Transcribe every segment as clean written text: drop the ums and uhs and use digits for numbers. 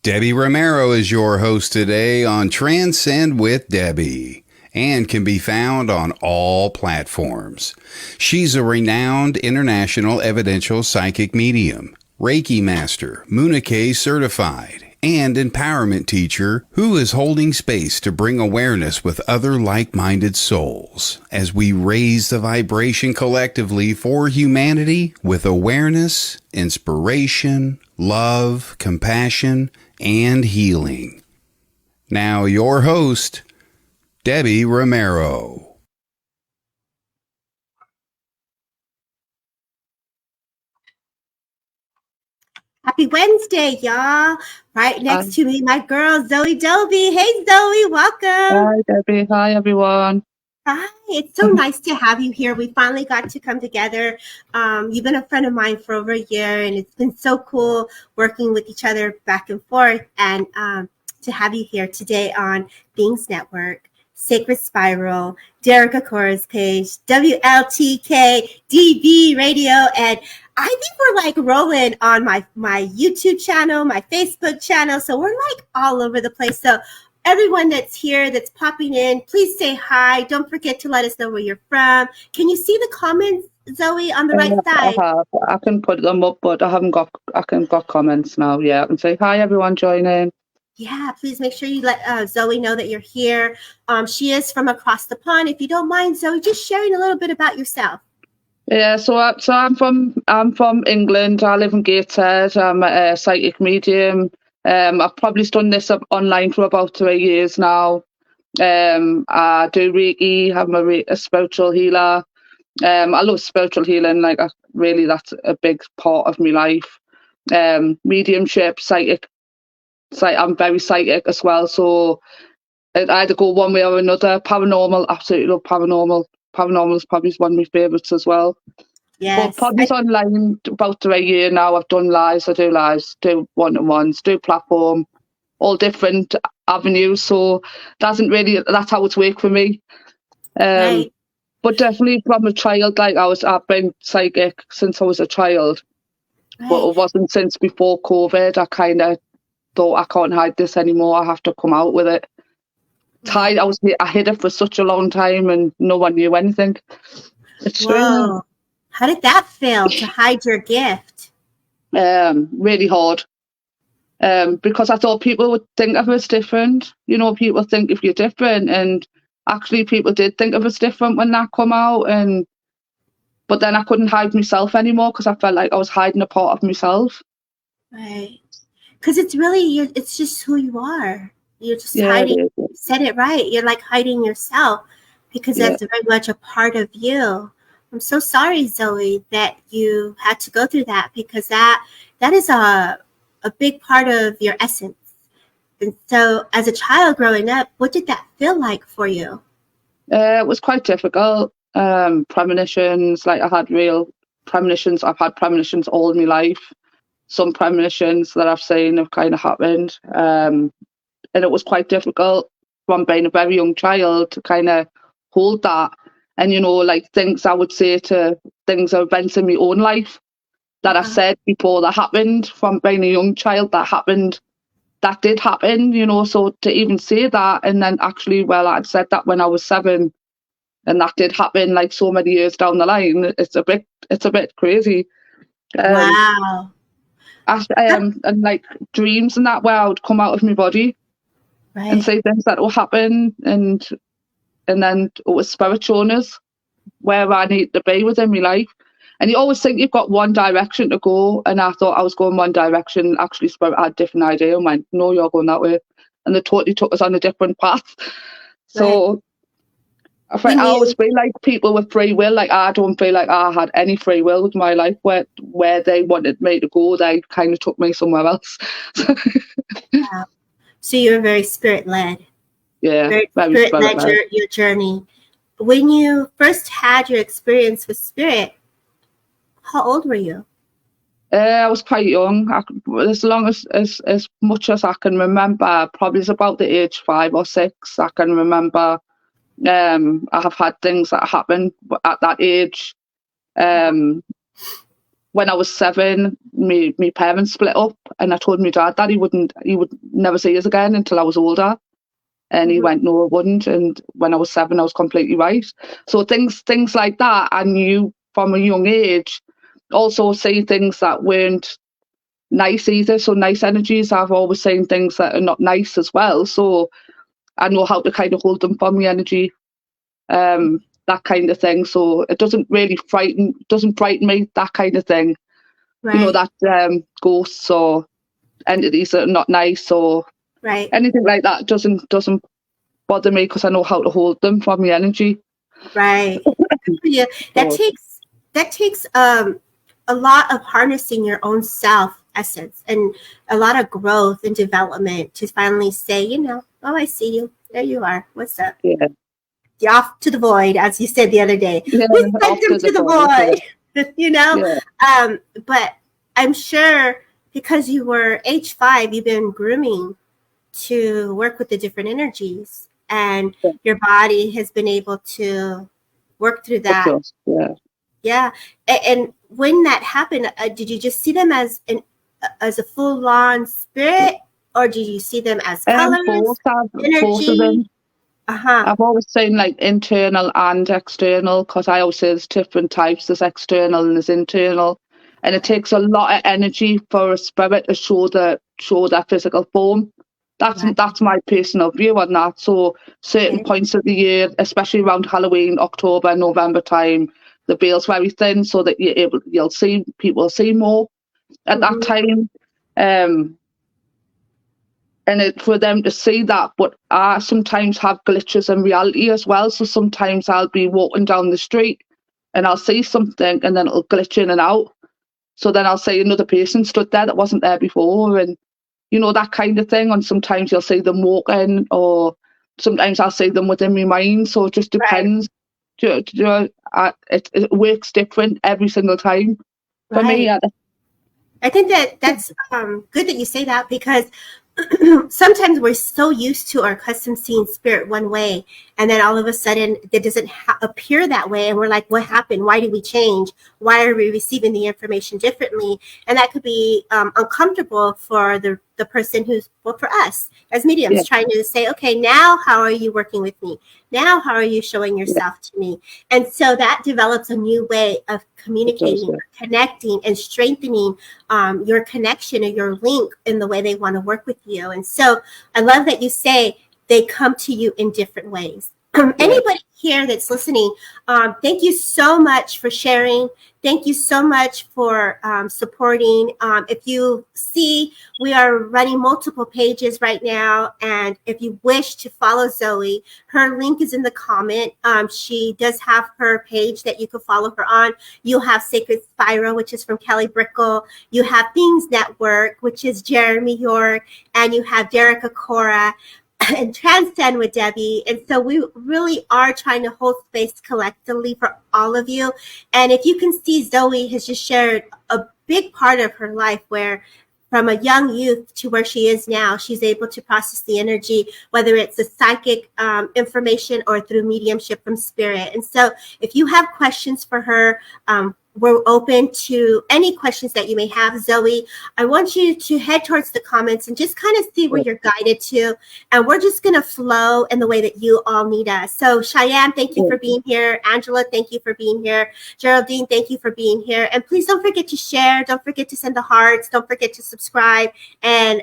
Debbie Romero is your host today on Transcend with Debbie and can be found on all platforms. She's a renowned international evidential psychic medium, Reiki master, Munike certified, and empowerment teacher who is holding space to bring awareness with other like-minded souls as we raise the vibration collectively for humanity with awareness, inspiration, love, compassion, and healing. Now your host, Debbie Romero. Happy Wednesday, y'all. Right next to me, my girl, Zoe Dobie. Hey, Zoe, welcome. Hi, Debbie. Hi, everyone. Hi, it's so nice to have you here. We finally got to come together. You've been a friend of mine for over a year, and it's been so cool working with each other back and forth. And to have you here today on Beings Network, Sacred Spiral, Derek Akora's page, WLTK, DB Radio, and I think we're like rolling on my YouTube channel, my Facebook channel. So we're like all over the place. So everyone that's here, that's popping in, please say hi. Don't forget to let us know where you're from. Can you see the comments, Zoe, on the right side? I can put them up, but I haven't got comments now. Yeah, I can say hi, everyone, join in. Yeah, please make sure you let Zoe know that you're here. She is from across the pond. If you don't mind, Zoe, just sharing a little bit about yourself. Yeah, so I'm from England. I live in Gateshead. I'm a psychic medium. I've probably done this up online for about 3 years now. I do Reiki. I'm a spiritual healer. I love spiritual healing. That's a big part of my life. Mediumship, psychic. I'm very psychic as well. So it either go one way or another. Paranormal, absolutely love paranormal. Paranormal is probably one of my favourites as well. Yes. But probably online about 3 years now. I've done lives. I do lives, do one-on-ones, do platform, all different avenues. So that's how it's worked for me. Right. But definitely from a child, I've been psychic since I was a child. Right. But it wasn't since before COVID. I kind of thought I can't hide this anymore. I have to come out with it. I hid it for such a long time and no one knew anything. It's Whoa. How did that feel to hide your gift? Really hard. Because I thought people would think of us different. You know, people think if you're different, and actually people did think of us different when that come out. But then I couldn't hide myself anymore because I felt like I was hiding a part of myself. Right. Because it's really, it's just who you are. You're just hiding. You said it right. You're like hiding yourself because that's very much a part of you. I'm so sorry, Zoe, that you had to go through that because that is a big part of your essence. And so as a child growing up, what did that feel like for you? It was quite difficult. Premonitions, I had real premonitions. I've had premonitions all my life. Some premonitions that I've seen have kind of happened. And it was quite difficult from being a very young child to kind of hold that. And, things I would say to things or events in my own life that I said before that happened from being a young child that did happen, so to even say that and then actually, I'd said that when I was 7 and that did happen so many years down the line, it's a bit crazy. Wow. And dreams and that where I would come out of my body. Right. And say things that will happen, and then it was spirit showing us where I need to be within my life. And you always think you've got one direction to go, and I thought I was going one direction. Actually, spirit had a different idea and went, "No, you're going that way," and they totally took us on a different path. So I always feel like people with free will. I don't feel like I had any free will with my life. Where they wanted me to go, they kind of took me somewhere else. Wow. So you were very spirit-led. Yeah, very spirit-led your journey. When you first had your experience with spirit, how old were you? I was quite young. As much as I can remember, probably it's about the age 5 or 6. I can remember I have had things that happened at that age. when I was 7, my parents split up, and I told my dad that he would never see us again until I was older. And he went, no, I wouldn't. And when I was 7, I was completely right. So things like that, I knew from a young age. Also see things that weren't nice either. So nice energies, I've always seen things that are not nice as well. So I know how to kind of hold them from my energy, that kind of thing. So it doesn't frighten me, that kind of thing. Right. You know, that ghosts or entities that are not nice or right. anything like that doesn't bother me, because I know how to hold them from my energy. Right. Good for you. That takes a lot of harnessing your own self essence and a lot of growth and development to finally say, you know, oh, I see you. There you are. What's up? Yeah. You're off to the void, as you said the other day. Yeah, we sent them to the void. You know? Yeah. But I'm sure because you were age 5, you've been grooming to work with the different energies, and your body has been able to work through that. Yeah. And when that happened, did you just see them as a full-on spirit, or did you see them as colors, energy? Both of them. I've always seen like internal and external, because I always say there's different types. There's external and there's internal, and it takes a lot of energy for a spirit to show their physical form. That's my personal view on that. So certain points of the year, especially around Halloween, October, November time, the veil's very thin, so that people see more at that time. And for them to see that, but I sometimes have glitches in reality as well. So sometimes I'll be walking down the street and I'll see something, and then it'll glitch in and out. So then I'll see another person stood there that wasn't there before, and you know, that kind of thing. And sometimes you'll see them walking, or sometimes I'll see them within my mind. So it just depends. It works different every single time for me. I think that's good that you say that, because sometimes we're so used to our custom seeing spirit one way, and then all of a sudden it doesn't appear that way, and we're like, what happened? Why did we change? Why are we receiving the information differently? And that could be uncomfortable for the person for us as mediums, trying to say, okay, now how are you working with me? Now how are you showing yourself to me? And so that develops a new way of communicating, connecting, and strengthening your connection or your link in the way they want to work with you. And so I love that you say they come to you in different ways. Anybody here that's listening, thank you so much for sharing. Thank you so much for supporting. If you see, we are running multiple pages right now. And if you wish to follow Zoe, her link is in the comment. She does have her page that you can follow her on. You'll have Sacred Spiral, which is from Kelly Brickle. You have Things Network, which is Jeremy York. And you have Derek Acora. And Transcend with Debbie. And so we really are trying to hold space collectively for all of you. And if you can see, Zoe has just shared a big part of her life, where from a young youth to where she is now, she's able to process the energy, whether it's the psychic information or through mediumship from spirit. And so if you have questions for her, we're open to any questions that you may have. Zoe, I want you to head towards the comments and just kind of see where you're guided to. And we're just going to flow in the way that you all need us. So Cheyenne, thank you for being here. Angela, thank you for being here. Geraldine, thank you for being here. And please don't forget to share. Don't forget to send the hearts. Don't forget to subscribe, and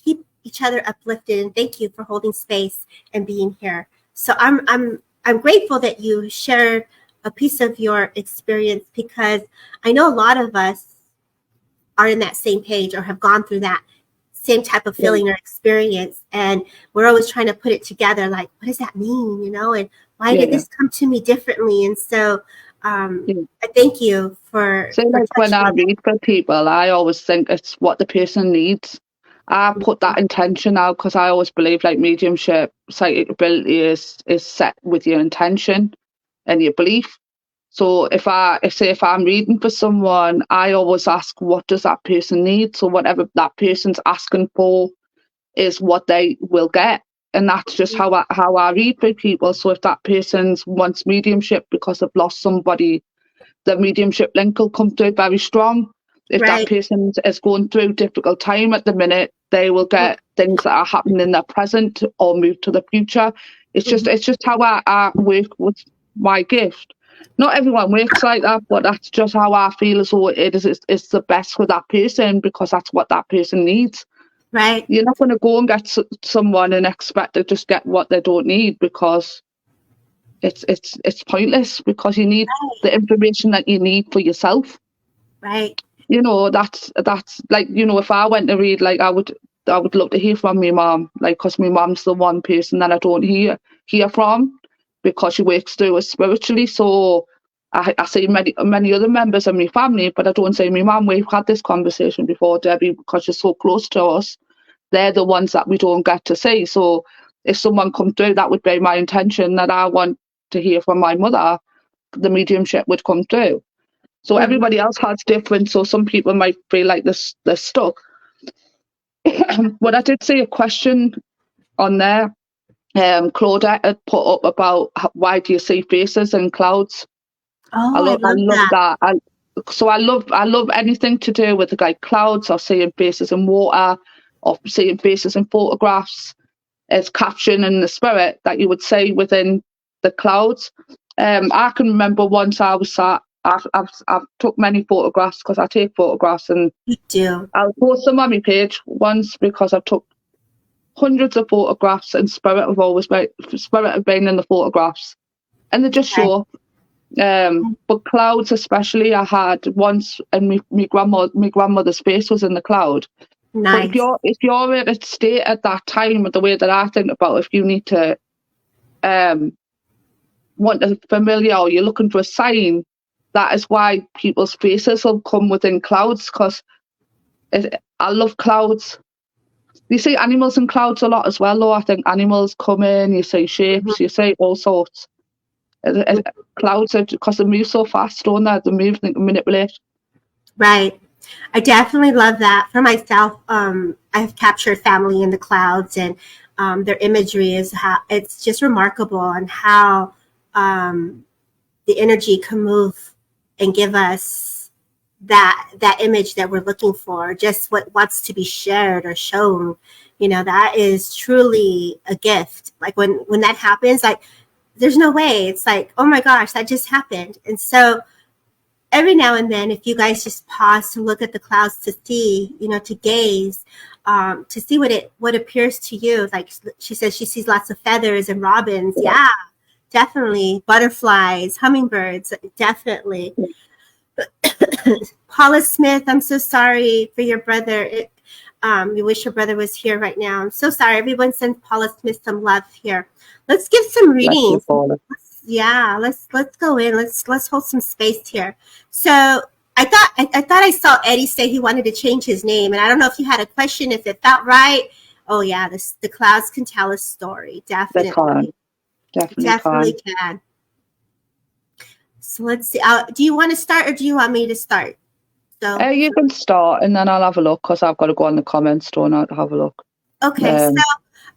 keep each other uplifted. And thank you for holding space and being here. So I'm grateful that you shared a piece of your experience, because I know a lot of us are in that same page or have gone through that same type of feeling or experience. And we're always trying to put it together. Like, what does that mean? You know, and why did this come to me differently? And so I thank you for. So like when I read for people, I always think it's what the person needs. I put that intention out, because I always believe like mediumship, psychic ability is set with your intention and your belief. So if I'm reading for someone, I always ask, what does that person need? So whatever that person's asking for is what they will get. And that's just how I read for people. So if that person wants mediumship because they've lost somebody the mediumship link will come through very strong. If that person is going through a difficult time at the minute, they will get things that are happening in their present or move to the future. It's just how I work with my gift. Not everyone works like that, but that's just how I feel as though it's the best for that person, because that's what that person needs. Right. You're not going to go and get someone and expect to just get what they don't need, because it's pointless, because you need the information that you need for yourself. Right. You know, that's like, you know, if I went to read, like I would love to hear from my mom, like, because my mom's the one person that I don't hear from, because she works through us spiritually. So I see many other members of my family, but I don't say, my mom, we've had this conversation before, Debbie, because she's so close to us. They're the ones that we don't get to see. So if someone come through, that would be my intention, that I want to hear from my mother, the mediumship would come through. So everybody else has different, so some people might feel like they're stuck. But I did see a question on there. Claudette had put up about why do you see faces in clouds? Oh, I love that. I love anything to do with like clouds, or seeing faces in water, or seeing faces in photographs. As caption in the spirit that you would say within the clouds. I can remember once I was sat. I've took many photographs, because I take photographs, and you do. I'll post them on my page once, because I've took hundreds of photographs, and spirit have been in the photographs, and they just show. But clouds especially, I had once, and my grandmother's face was in the cloud. Nice. But if you're at a state at that time, the way that I think about, if you need to want a familiar, or you're looking for a sign, that is why people's faces will come within clouds, because I love clouds. You see animals in clouds a lot as well, though. I think animals come in, you see shapes, you see all sorts. Clouds, because they move so fast, don't they? They move, they can manipulate. Right. I definitely love that. For myself, I've captured family in the clouds, and their imagery is it's just remarkable on how the energy can move and give us that image that we're looking for, just what wants to be shared or shown. You know, that is truly a gift. Like when that happens, like there's no way. It's like, oh my gosh, that just happened. And so every now and then, if you guys just pause to look at the clouds to see, you know, to gaze, to see what appears to you. Like she says, she sees lots of feathers and robins. Yeah, definitely. Butterflies, hummingbirds, definitely. Paula Smith, I'm so sorry for your brother. We wish your brother was here right now. I'm so sorry. Everyone send Paula Smith some love here. Let's give some readings. Yeah, let's go in. Let's hold some space here. So I thought I saw Eddie say he wanted to change his name, and I don't know if you had a question, if it felt right. Oh yeah, the clouds can tell a story. Definitely. Definitely can. So let's see. Do you want to start, or do you want me to start? So you can start, and then I'll have a look, because I've got to go on the comments, don't I, to have a look. Okay, so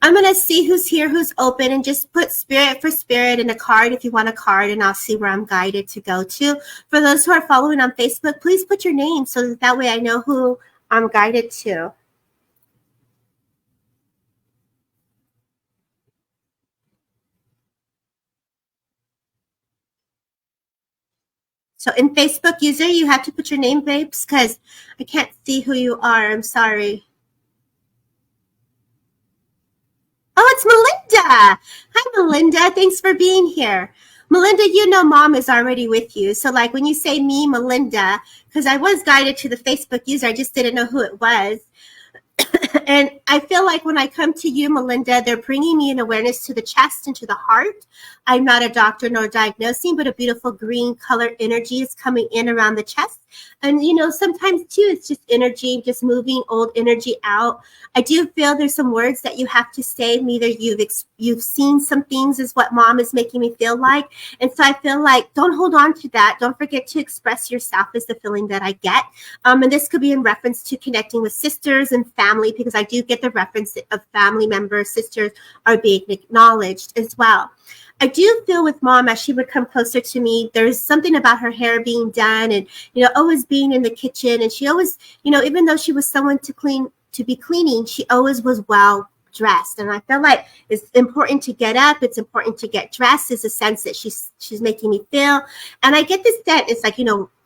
I'm going to see who's here, who's open, and just put spirit for spirit in a card if you want a card, and I'll see where I'm guided to go to. For those who are following on Facebook, please put your name so that way I know who I'm guided to. So in Facebook user, you have to put your name, babes, because I can't see who you are. I'm sorry. Oh, it's Melinda. Hi, Melinda. Thanks for being here. Melinda, you know Mom is already with you. So like when you say me, Melinda, because I was guided to the Facebook user, I just didn't know who it was. And I feel like when I come to you, Melinda, they're bringing me an awareness to the chest and to the heart. I'm not a doctor nor diagnosing, but a beautiful green color energy is coming in around the chest. And, you know, sometimes too, it's just energy, just moving old energy out. I do feel there's some words that you have to say. Either you've seen some things is what Mom is making me feel like. And so I feel like don't hold on to that. Don't forget to express yourself is the feeling that I get. And this could be in reference to connecting with sisters and family, because I do get the reference of family members, sisters are being acknowledged as well. I do feel with mom, as she would come closer to me, there's something about her hair being done and, always being in the kitchen. And she always, even though she was someone to be cleaning, she always was well dressed. And I feel like it's important to get up. It's important to get dressed. Is a sense that she's making me feel. And I get this sense, it's like,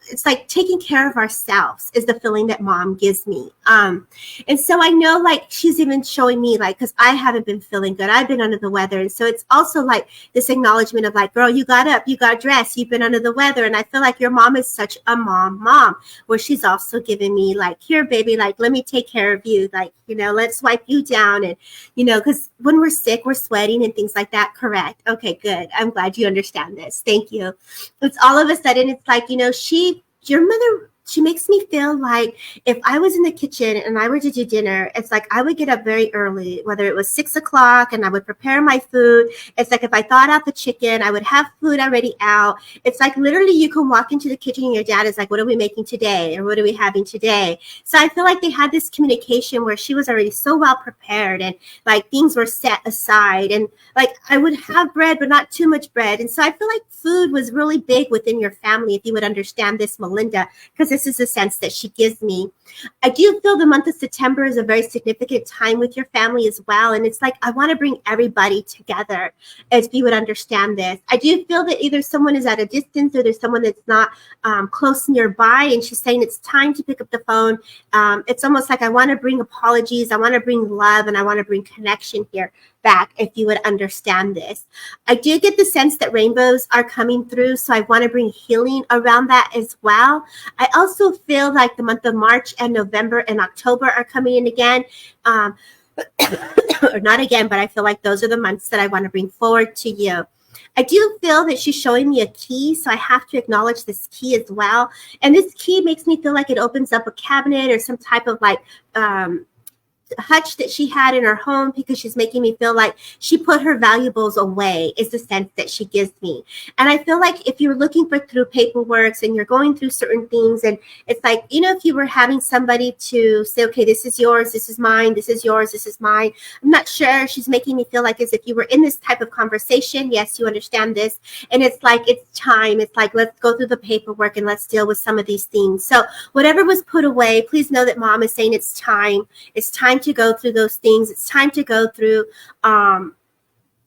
it's like taking care of ourselves is the feeling that mom gives me. And so I know, like, she's even showing me, like, because I haven't been feeling good. I've been under the weather. And so it's also like this acknowledgement of like, girl, you got up, you got dressed, you've been under the weather. And I feel like your mom is such a mom, where she's also giving me like, here, baby, like, let me take care of you. Like, let's wipe you down. And, because when we're sick, we're sweating and things like that. Correct. Okay, good. I'm glad you understand this. Thank you. It's all of a sudden, it's like, your mother, she makes me feel like if I was in the kitchen and I were to do dinner, it's like I would get up very early, whether it was 6 o'clock, and I would prepare my food. It's like if I thawed out the chicken, I would have food already out. It's like literally you can walk into the kitchen and your dad is like, what are we making today? Or what are we having today? So I feel like they had this communication where she was already so well prepared and like things were set aside. And like I would have bread, but not too much bread. And so I feel like food was really big within your family, if you would understand this, Melinda, because this is the sense that she gives me. I do feel the month of September is a very significant time with your family as well. And it's like, I want to bring everybody together, as you would understand this. I do feel that either someone is at a distance or there's someone that's not close nearby. And she's saying it's time to pick up the phone. It's almost like I want to bring apologies. I want to bring love, and I want to bring connection here back, if you would understand this. I do get the sense that rainbows are coming through, so I want to bring healing around that as well. I also feel like the month of March and November and October are coming in again. Or not again, but I feel like those are the months that I want to bring forward to you. I do feel that she's showing me a key, so I have to acknowledge this key as well. And this key makes me feel like it opens up a cabinet or some type of like hutch that she had in her home, because she's making me feel like she put her valuables away, is the sense that she gives me. And I feel like if you're looking through paperwork and you're going through certain things, and it's like, if you were having somebody to say, okay, this is yours, this is mine, this is yours, this is mine. I'm not sure. She's making me feel like as if you were in this type of conversation. Yes, you understand this. And it's like, it's time. It's like, let's go through the paperwork and let's deal with some of these things. So whatever was put away, please know that mom is saying it's time. It's time to go through those things. It's time to go through.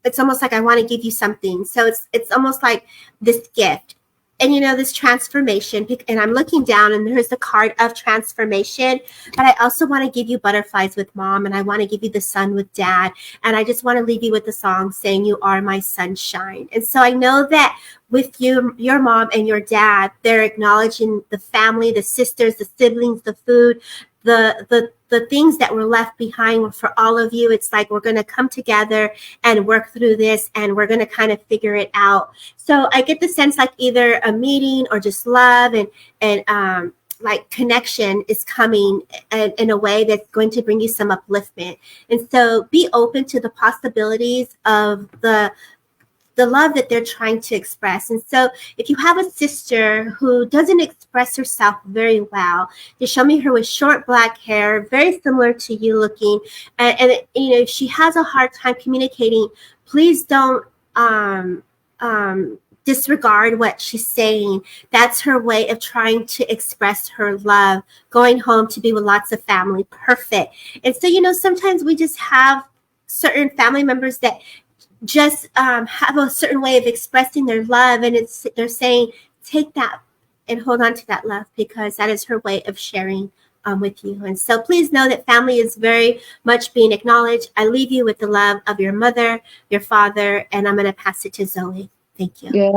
It's almost like I want to give you something. So it's almost like this gift. And this transformation, and I'm looking down and there's the card of transformation, but I also want to give you butterflies with mom, and I want to give you the sun with dad. And I just want to leave you with the song saying, you are my sunshine. And so I know that with you, your mom and your dad, they're acknowledging the family, the sisters, the siblings, the food, the things that were left behind for all of you. It's like we're going to come together and work through this, and we're going to kind of figure it out. So I get the sense like either a meeting or just love and like connection is coming in a way that's going to bring you some upliftment. And so be open to the possibilities of the love that they're trying to express. And so if you have a sister who doesn't express herself very well, they show me her with short black hair, very similar to you looking. And if she has a hard time communicating, please don't disregard what she's saying. That's her way of trying to express her love, going home to be with lots of family. Perfect. And so, sometimes we just have certain family members that just have a certain way of expressing their love, and they're saying, take that and hold on to that love, because that is her way of sharing with you. And so please know that family is very much being acknowledged. I leave you with the love of your mother, your father, and I'm going to pass it to Zoe. Thank you. Yeah,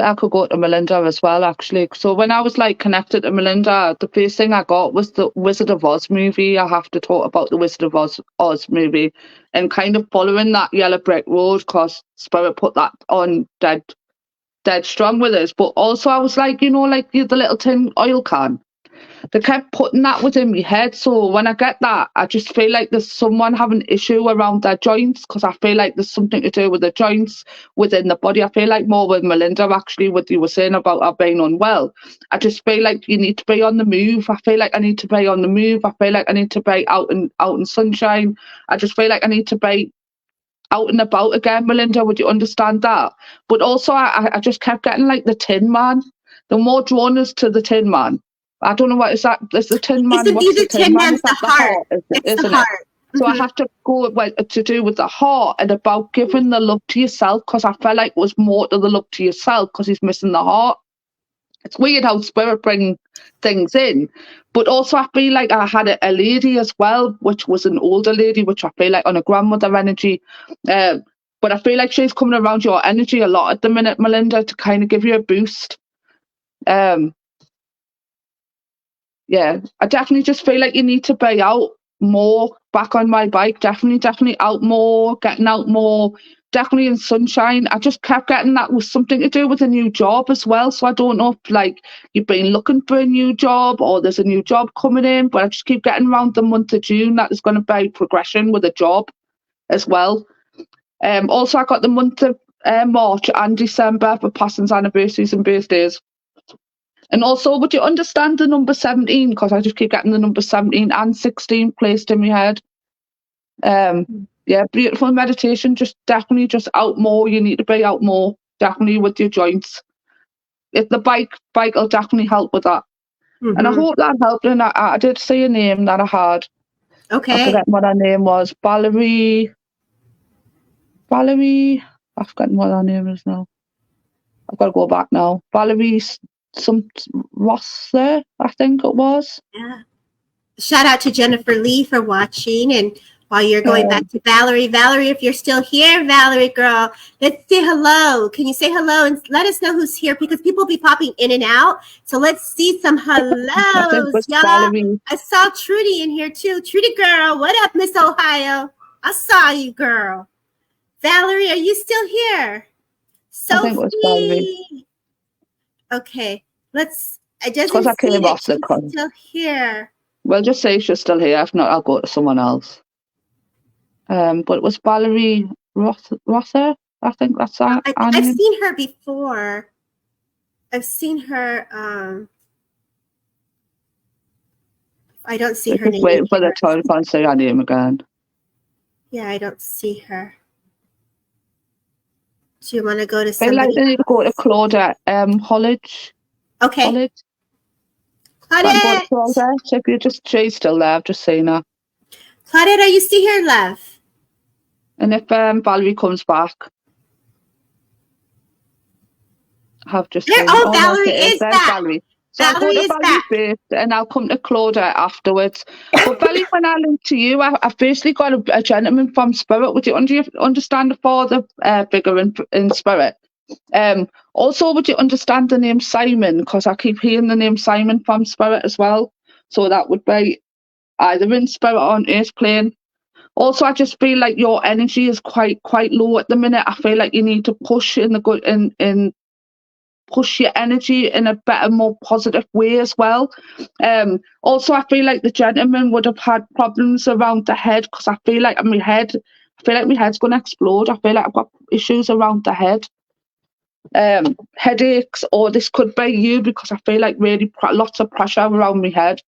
I could go to Melinda as well, actually. So when I was like connected to Melinda, the first thing I got was the Wizard of Oz movie. I have to talk about the Wizard of Oz movie, and kind of following that yellow brick road, because Spirit put that on dead strong with us. But also I was like, like the little tin oil can. They kept putting that within my head. So when I get that, I just feel like there's someone having an issue around their joints, because I feel like there's something to do with the joints within the body. I feel like more with Melinda, actually, what you were saying about her being unwell. I just feel like you need to be on the move. I feel like I need to be on the move. I feel like I need to be out in sunshine. I just feel like I need to be out and about again, Melinda. Would you understand that? But also, I just kept getting like the Tin Man. The more drawn is to the Tin Man. I don't know what is that. Is the Tin Man? Isn't What's the the Tin Tin Man? Man's Is that the heart? It's the isn't it? heart. So I have to go to do with the heart and about giving the love to yourself, because I felt like it was more to the love to yourself because he's missing the heart. It's weird how spirit bring things in, but also I feel like I had a lady as well, which was an older lady, which I feel like on a grandmother energy. But I feel like she's coming around your energy a lot at the minute, Melinda, to kind of give you a boost. Yeah, I definitely just feel like you need to be out more, back on my bike. Definitely out more, getting out more, definitely in sunshine. I just kept getting that was something to do with a new job as well. So I don't know if like you've been looking for a new job or there's a new job coming in, but I just keep getting around the month of June that there's going to be progression with a job as well. Also, I got the month of March and December for passings, anniversaries and birthdays. And also, would you understand the number 17? Because I just keep getting the number 17 and 16 placed in my head. Yeah, beautiful meditation. Just definitely just out more. You need to be out more. Definitely with your joints. If the bike will definitely help with that. And I hope that helped. And I did see a name that I had. Okay. I forget what her name was. Valerie. I've forgotten what her name is now. I've got to go back now. Valerie some Rosser, I think it was. Yeah. Shout out to Jennifer Lee for watching. And while you're going back to Valerie, if you're still here, Valerie girl, let's say hello. Can you say hello and let us know who's here? Because people be popping in and out. So let's see some hellos, y'all. Valerie. I saw Trudy in here too. Trudy girl, what up, Miss Ohio? I saw you, girl. Valerie, are you still here? Sophie. I think it was Valerie. Okay, I just because I came off the she's still here. Well, just say she's still here. If not, I'll go to someone else. But it was Valerie Rosser. I think that's that. I've seen her before. I've seen her. I don't see her name. Waiting for the time to say her name again. Yeah, I don't see her. Do you want to go to I somebody? need to go to Claudia Hollidge. Okay. Claudette. If you she's still there, I've just seen her. Claudette, are you still here, love? And if Valerie comes back, I've just seen. Oh, Valerie is back. Valerie. So I'll go to Valerie first, and I'll come to Claudia afterwards. But Valerie, when I link to you, I've basically got a gentleman from Spirit. Would you understand the father figure in Spirit? Also, would you understand the name Simon? Because I keep hearing the name Simon from Spirit as well. So that would be either in Spirit or on Earth plane. Also, I just feel like your energy is quite low at the minute. I feel like you need to push in the good in push your energy in a better, more positive way as well. Also, I feel like the gentleman would have had problems around the head, because I feel like my head's going to explode. I feel like I've got issues around the head. Headaches, or this could be you, because I feel like really lots of pressure around my head.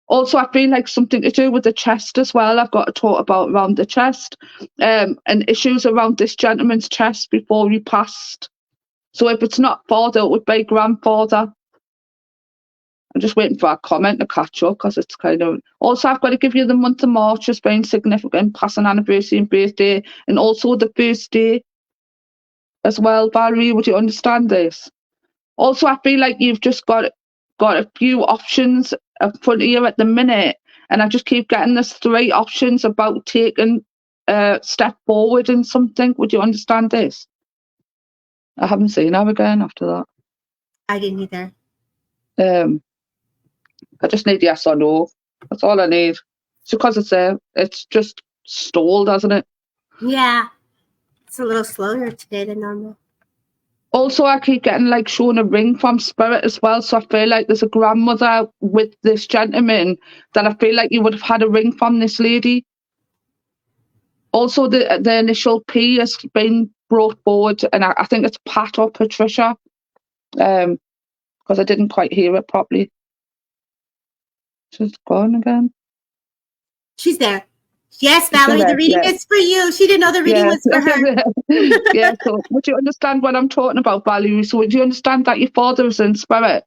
Also, I feel like something to do with the chest as well. I've got to talk about around the chest, and issues around this gentleman's chest before he passed. So if it's not father, it would be grandfather. I'm just waiting for a comment to catch up, because it's kind of... Also, I've got to give you the month of March as being significant, passing anniversary and birthday, and also the first day as well. Valerie, would you understand this? Also, I feel like you've just got a few options in front of you at the minute, and I just keep getting this 3 options about taking a step forward in something. Would you understand this? I haven't seen her again after that. I didn't either. I just need yes or no. That's all I need. It's because it's just stalled, hasn't it? Yeah. It's a little slower today than normal. Also, I keep getting shown a ring from Spirit as well. So I feel like there's a grandmother with this gentleman that I feel like you would have had a ring from this lady. Also, the initial P has been brought forward, and I think it's Pat or Patricia, because I didn't quite hear it properly. She's gone again. She's there. Yes, Valerie, the reading is for you. She didn't know the reading Yeah. was for her. Yeah, so would you understand what I'm talking about, Valerie? So would you understand that your father is in spirit?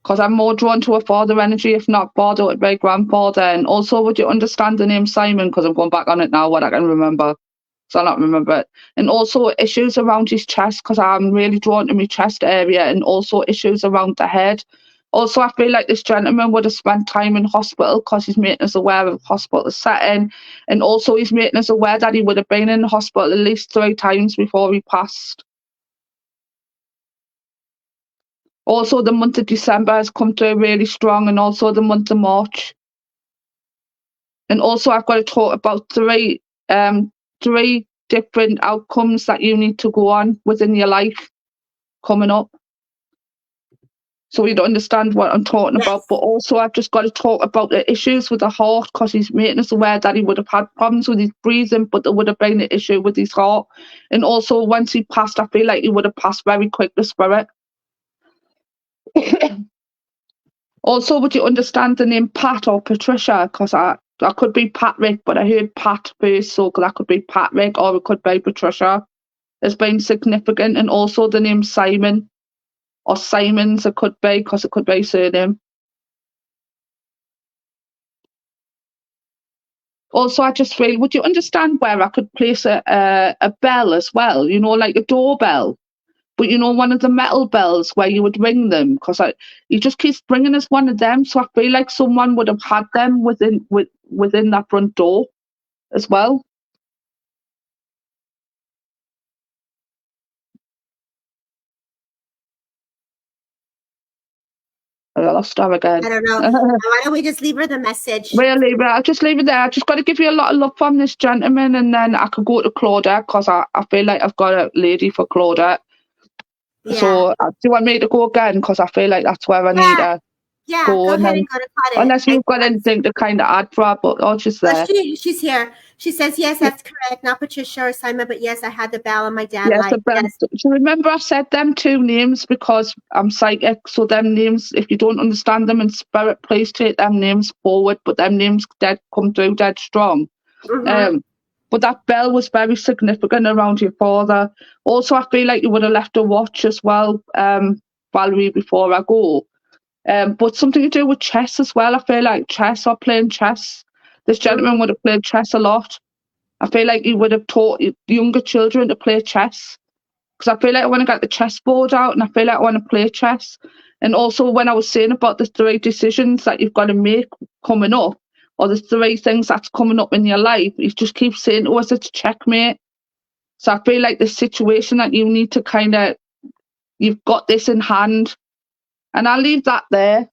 Because I'm more drawn to a father energy, if not father, it would be grandfather. And also, would you understand the name Simon? Because I'm going back on it now, what I can remember. So I don't remember it. And also issues around his chest, because I'm really drawn to my chest area, and also issues around the head. Also, I feel like this gentleman would have spent time in hospital because he's making us aware of hospital setting. And also he's making us aware that he would have been in hospital at least 3 times before he passed. Also, the month of December has come through really strong, and also the month of March. And also, I've got to talk about three different outcomes that you need to go on within your life coming up. So you'd understand what I'm talking about. But also, I've just got to talk about the issues with the heart, because he's making us aware that he would have had problems with his breathing, but there would have been an issue with his heart. And also, once he passed, I feel like he would have passed very quick, the spirit. Also, would you understand the name Pat or Patricia? Because I could be Patrick, but I heard Pat first, so that could be Patrick, or it could be Patricia. Has been significant. And also the name Simon or Simons, it could be, because it could be surname. Also, I just feel, would you understand where I could place a bell as well? You know, like a doorbell. But you know, one of the metal bells where you would ring them, because he just keeps bringing us one of them. So I feel like someone would have had them within that front door as well. I lost her again. I don't know. Why don't we just leave her the message? Really, but I'll just leave it there. I just got to give you a lot of love from this gentleman, and then I could go to Claudette, because I feel like I've got a lady for Claudette. Yeah. So do you want me to go again? Because I feel like that's where I need to go ahead and go to Claudette. Unless you've got anything to kind of add for her, but I'll just there. She's here. She says, yes, that's correct. Not Patricia or Simon, but yes, I had the bell on my dad. Yes, the bell. Yes. So remember, I said them 2 names because I'm psychic. So them names, if you don't understand them in spirit, please take them names forward. But them names dead come through dead strong. Mm-hmm. But that bell was very significant around your father. Also, I feel like you would have left a watch as well, Valerie, before I go. But something to do with chess as well. I feel like chess or playing chess. This gentleman would have played chess a lot. I feel like he would have taught younger children to play chess. Because I feel like I want to get the chessboard out, and I feel like I want to play chess. And also, when I was saying about the 3 decisions that you've got to make coming up, or the 3 things that's coming up in your life, he just keeps saying to us it's checkmate. So I feel like the situation that you need to you've got this in hand. And I'll leave that there.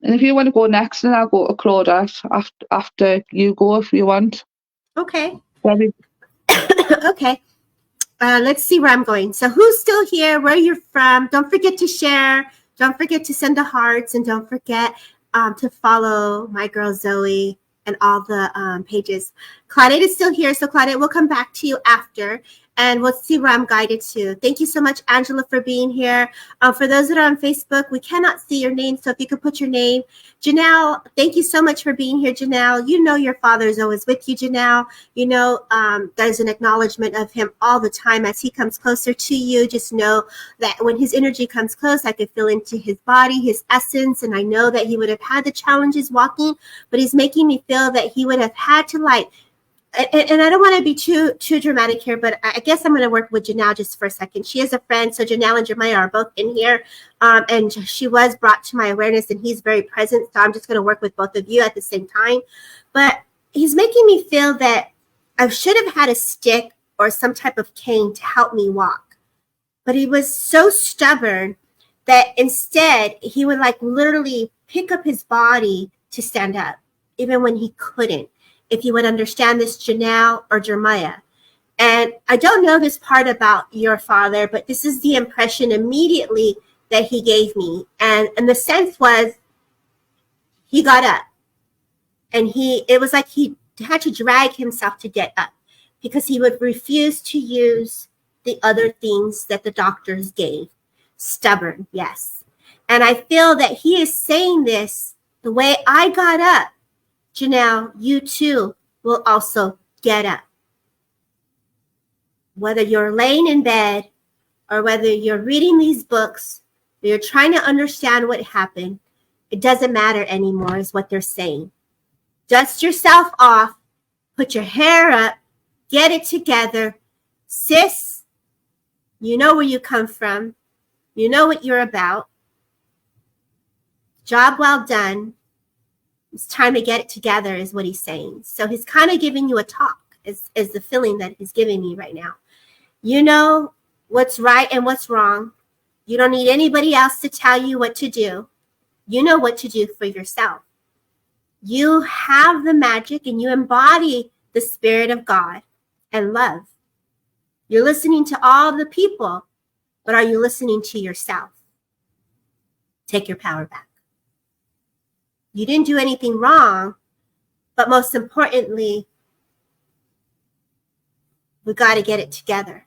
And if you want to go next, then I'll go to Claudette after you go, if you want. Okay. Debbie. Okay. Let's see where I'm going. So who's still here, where you're from. Don't forget to share. Don't forget to send the hearts. And don't forget to follow my girl Zoe and all the pages. Claudette is still here. So Claudette, we'll come back to you after. And we'll see where I'm guided to. Thank you so much, Angela, for being here. For those that are on Facebook, we cannot see your name, so if you could put your name. Janelle, thank you so much for being here, Janelle. You know your father is always with you, Janelle. You know there's an acknowledgement of him all the time as he comes closer to you. Just know that when his energy comes close, I could feel into his body, his essence, and I know that he would have had the challenges walking, but he's making me feel that he would have had to and I don't want to be too dramatic here, but I guess I'm going to work with Janelle just for a second. She is a friend, so Janelle and Jeremiah are both in here, and she was brought to my awareness, and he's very present, so I'm just going to work with both of you at the same time. But he's making me feel that I should have had a stick or some type of cane to help me walk, but he was so stubborn that instead he would literally pick up his body to stand up, even when he couldn't. If you would understand this, Janelle or Jeremiah. And I don't know this part about your father, but this is the impression immediately that he gave me. And the sense was he got up. And it was like he had to drag himself to get up because he would refuse to use the other things that the doctors gave. Stubborn, yes. And I feel that he is saying this the way I got up Janelle, you too will also get up. Whether you're laying in bed or whether you're reading these books, or you're trying to understand what happened, it doesn't matter anymore, is what they're saying. Dust yourself off, put your hair up, get it together. Sis, you know where you come from. You know what you're about. Job well done. It's time to get it together, is what he's saying. So he's kind of giving you a talk, is the feeling that he's giving me right now. You know what's right and what's wrong. You don't need anybody else to tell you what to do. You know what to do for yourself. You have the magic and you embody the Spirit of God and love. You're listening to all the people, but are you listening to yourself? Take your power back. You didn't do anything wrong, but most importantly, we got to get it together.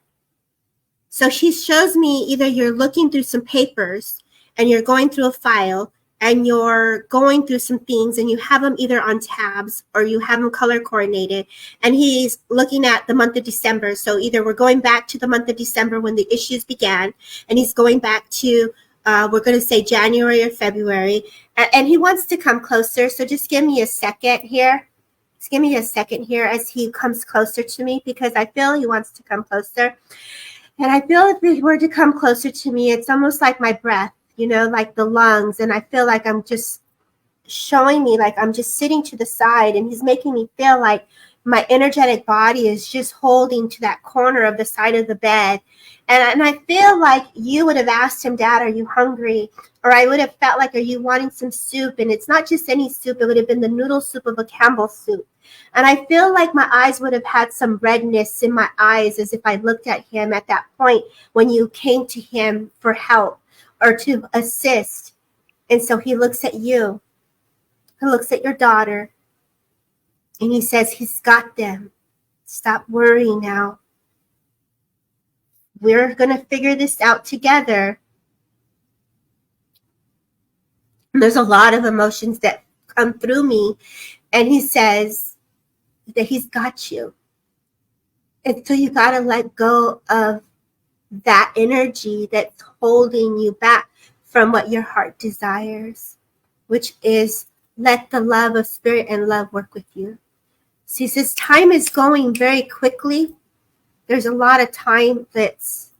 So she shows me either you're looking through some papers and you're going through a file and you're going through some things and you have them either on tabs or you have them color coordinated, and he's looking at the month of December. So either we're going back to the month of December when the issues began, and he's going back to we're going to say January or February, and he wants to come closer. So just give me a second here. Just give me a second here as he comes closer to me, because I feel he wants to come closer. And I feel if he were to come closer to me, it's almost like my breath, you know, like the lungs. And I feel like I'm just showing me like I'm just sitting to the side, and he's making me feel like my energetic body is just holding to that corner of the side of the bed. And I feel like you would have asked him, Dad, are you hungry? Or I would have felt like, are you wanting some soup? And it's not just any soup. It would have been the noodle soup of a Campbell's soup. And I feel like my eyes would have had some redness in my eyes as if I looked at him at that point when you came to him for help or to assist. And so he looks at you. He looks at your daughter. And he says, he's got them. Stop worrying now. We're going to figure this out together. And there's a lot of emotions that come through me. And he says that he's got you. And so you got to let go of that energy that's holding you back from what your heart desires, which is let the love of Spirit and love work with you. So he says time is going very quickly. There's a lot of time it's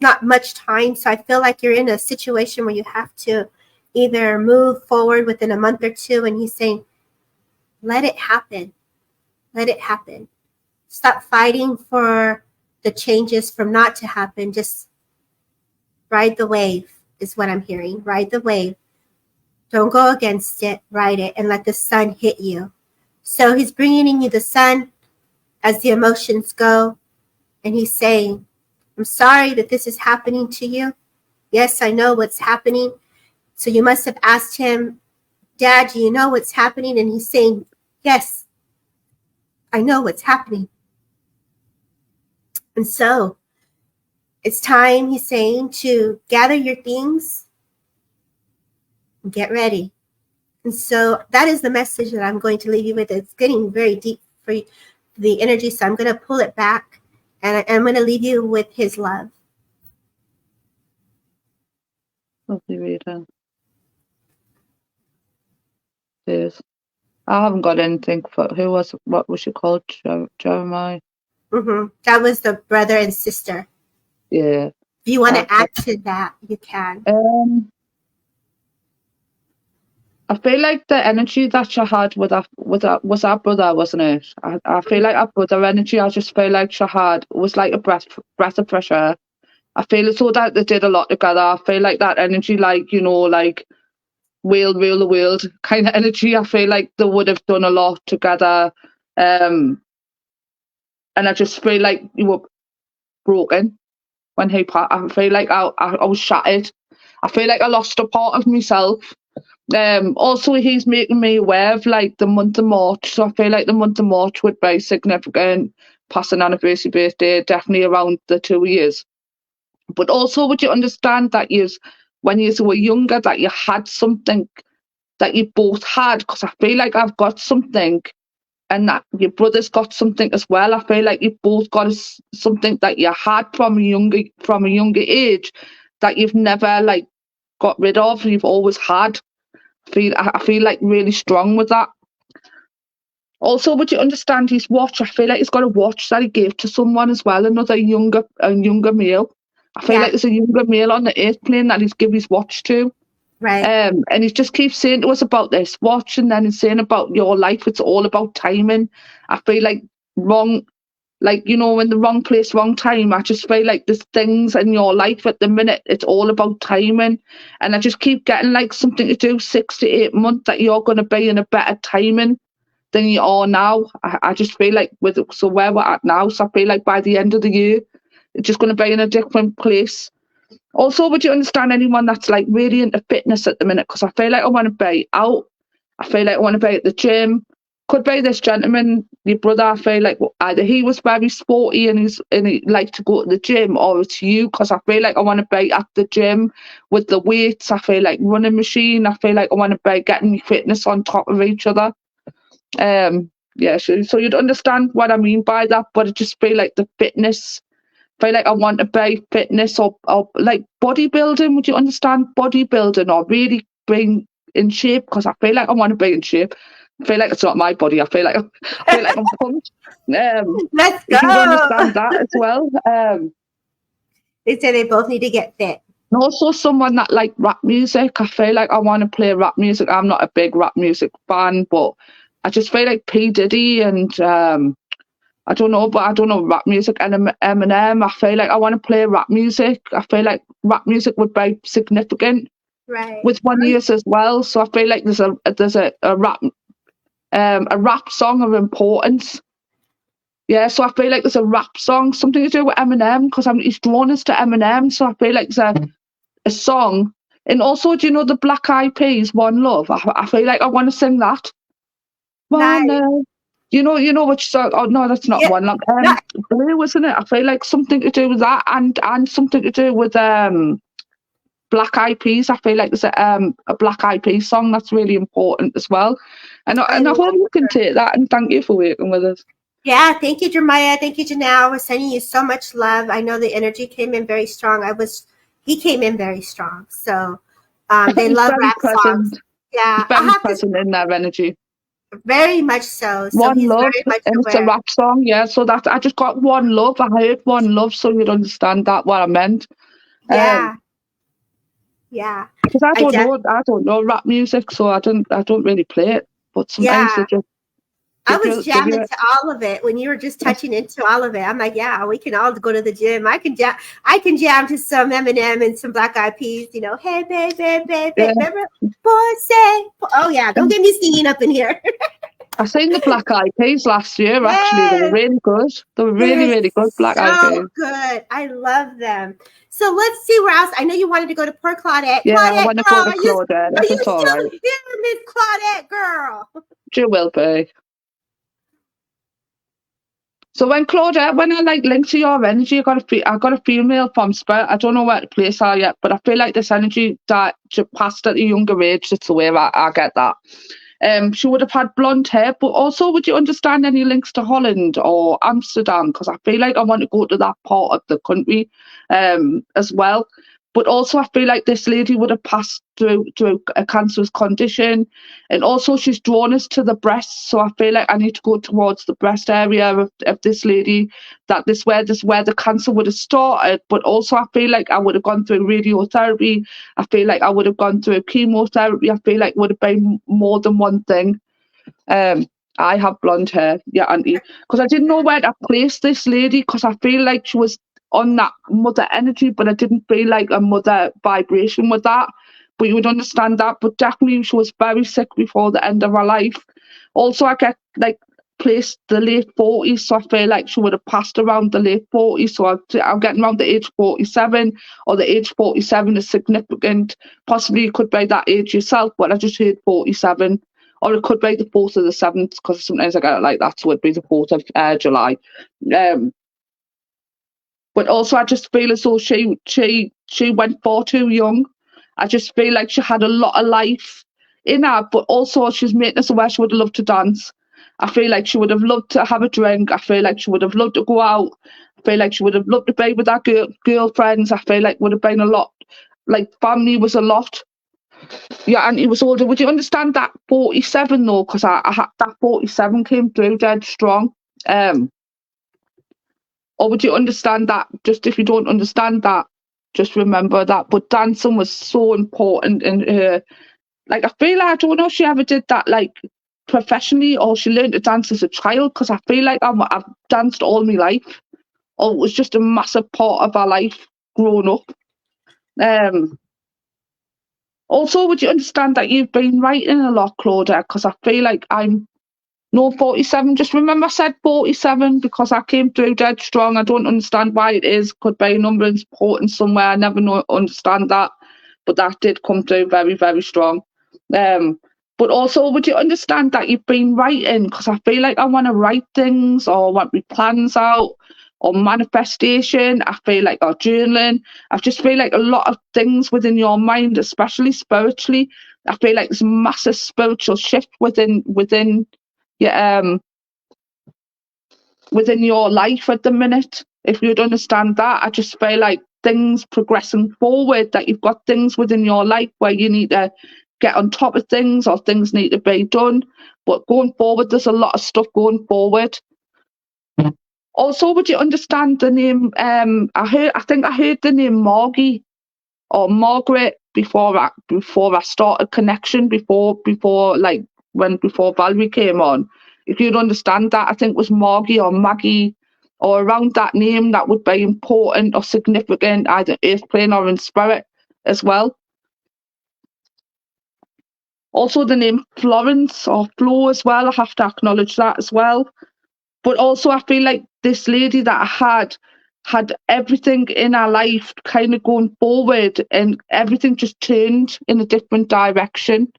not much time. So I feel like you're in a situation where you have to either move forward within a month or two. And he's saying, let it happen. Let it happen. Stop fighting for the changes from not to happen. Just ride the wave is what I'm hearing. Ride the wave. Don't go against it. Ride it and let the sun hit you. So he's bringing in you the sun as the emotions go. And he's saying, I'm sorry that this is happening to you. Yes, I know what's happening. So you must have asked him, Dad, do you know what's happening? And he's saying, yes, I know what's happening. And so it's time, he's saying, to gather your things and get ready. And so that is the message that I'm going to leave you with. It's getting very deep for the energy. So I'm going to pull it back, and I'm going to leave you with his love. Lovely reading. Cheers. I haven't got anything for what was she called? Jeremiah? Mm-hmm. That was the brother and sister. Yeah. If you want to add to that, you can. I feel like the energy that she had was our brother, wasn't it? I feel like our brother energy, I just feel like she had was like a breath of fresh air. I feel as though that they did a lot together. I feel like that energy, like, you know, like we'll rule the world kind of energy. I feel like they would have done a lot together. And I just feel like you were broken when he passed. I feel like I was shattered. I feel like I lost a part of myself. Also, he's making me aware of like the month of March. So I feel like the month of March would be significant, past an anniversary birthday, definitely around the 2 years. But also, would you understand that when you were younger, that you had something that you both had, because I feel like I've got something and that your brother's got something as well. I feel like you've both got something that you had from a younger age that you've never like got rid of. You've always had. I feel like really strong with that. Also, would you understand his watch? I feel like he's got a watch that he gave to someone as well, a younger male. I feel like there's a younger male on the airplane that he's give his watch to. Right. And he just keeps saying to us about this watch, and then he's saying about your life, it's all about timing. I feel like wrong, like, you know, in the wrong place, wrong time. I just feel like there's things in your life at the minute, it's all about timing. And I just keep getting like something to do 6 to 8 months that you're going to be in a better timing than you are now. I just feel like so where we're at now, so I feel like by the end of the year, it's just going to be in a different place. Also, would you understand anyone that's like really into fitness at the minute? Because I feel like I want to be out. I feel like I want to be at the gym. Could be this gentleman, your brother. I feel like either he was very sporty and he liked to go to the gym, or it's you. Because I feel like I want to be at the gym with the weights. I feel like running machine. I feel like I want to be getting fitness on top of each other. Yeah. So you'd understand what I mean by that. But it just feel like the fitness. Feel like I want to be fitness or like bodybuilding. Would you understand bodybuilding or really being in shape? Because I feel like I want to be in shape. I feel like it's not my body. I feel like I'm pumped. Let's if you go. understand that as well. They say they both need to get fit. And also someone that like rap music. I feel like I want to play rap music. I'm not a big rap music fan, but I just feel like P. Diddy and I don't know rap music and Eminem. I feel like I want to play rap music. I feel like rap music would be significant with 1 year as well. So I feel like there's a rap song of importance. Yeah, so I feel like there's a rap song, something to do with Eminem, because he's drawn us to Eminem. So I feel like there's a song. And also, do you know the Black Eyed Peas, One Love? I feel like I want to sing that. One Love. You know which song? Oh no, that's not One Love. Blue, isn't it? I feel like something to do with that, and something to do with Black Eyed Peas. I feel like there's a Black Eyed Peas song that's really important as well. And I hope you can take that. And thank you for working with us. Yeah, thank you, Jeremiah. Thank you, Janelle. We're sending you so much love. I know the energy came in very strong. He came in very strong. So they love rap songs. Yeah, he's very present in their energy. Very much so. One he's Love, very much and aware. It's a rap song, yeah. So that I just got One Love. I heard One Love, so you'd understand that what I meant. Yeah. Because I don't know rap music, so I don't really play it. But sometimes they just. I was jamming to all of it when you were just touching into all of it. I'm like, yeah, we can all go to the gym. I can jam to some Eminem and some Black Eyed Peas. You know, hey baby, remember? Boy say, oh yeah, don't get me singing up in here. I seen the Black Eyed Peas last year. Actually, they were really good. They were really good. Black Eyed Peas. Good. I love them. So let's see where else. I know you wanted to go to Port Claudette. Yeah, Claudette, I want to go to Claudette. Are you still here, Miss Claudette, girl? She will be. So when I like link to your energy, I got a female from Spirit. I don't know where to place her yet, but I feel like this energy that she passed at a younger age. That's the way I get that. She would have had blonde hair, but also would you understand any links to Holland or Amsterdam? Because I feel like I want to go to that part of the country as well. But also I feel like this lady would have passed through a cancerous condition, and also she's drawn us to the breast. So I feel like I need to go towards the breast area of this lady. This where the cancer would have started. But also I feel like I would have gone through radiotherapy. I feel like I would have gone through chemotherapy. I feel like it would have been more than one thing. I have blonde hair, yeah, auntie. Because I didn't know where to place this lady, because I feel like she was on that mother energy, but I didn't feel like a mother vibration with that. But you would understand that. But definitely she was very sick before the end of her life. Also, I get like placed the late 40s, so I feel like she would have passed around the late 40s. So I'm getting around the age 47, or the age 47 is significant. Possibly it could be that age yourself, but I just heard 47. Or it could be the 4th of the 7th, because sometimes I get it like that, so it'd be the 4th of July. But also I just feel as though she went far too young. I just feel like she had a lot of life in her, but also she's making us aware she would have loved to dance. I feel like she would have loved to have a drink. I feel like she would have loved to go out. I feel like she would have loved to be with her girlfriends. I feel like would have been a lot, like family was a lot. Your auntie was older. Would you understand that 47 though? Because that 47 came through dead strong. Or would you understand that? Just if you don't understand that, just remember that. But dancing was so important in her. Like, I feel like, I don't know if she ever did that, like, professionally, or she learned to dance as a child, because I feel like I've danced all my life, or it was just a massive part of her life growing up. Also, would you understand that you've been writing a lot, Claudia? Because I feel like I'm no 47. Just remember I said 47 because I came through dead strong. I don't understand why it is. Could be a number important somewhere. I never understand that. But that did come through very, very strong. But also, would you understand that you've been writing? Because I feel like I want to write things or want my plans out or manifestation. I feel like or journaling. I just feel like a lot of things within your mind, especially spiritually. I feel like there's a massive spiritual shift within your life at the minute. If you'd understand that, I just feel like things progressing forward, that you've got things within your life where you need to get on top of things or things need to be done. But going forward, there's a lot of stuff going forward. Also, would you understand the name? I think I heard the name Margie or Margaret before I started connection before Valerie came on. If you'd understand that, I think it was Margie or Maggie or around that name that would be important or significant, either earth plane or in spirit as well. Also the name Florence or Flo as well, I have to acknowledge that as well. But also I feel like this lady that I had everything in her life kind of going forward and everything just turned in a different direction.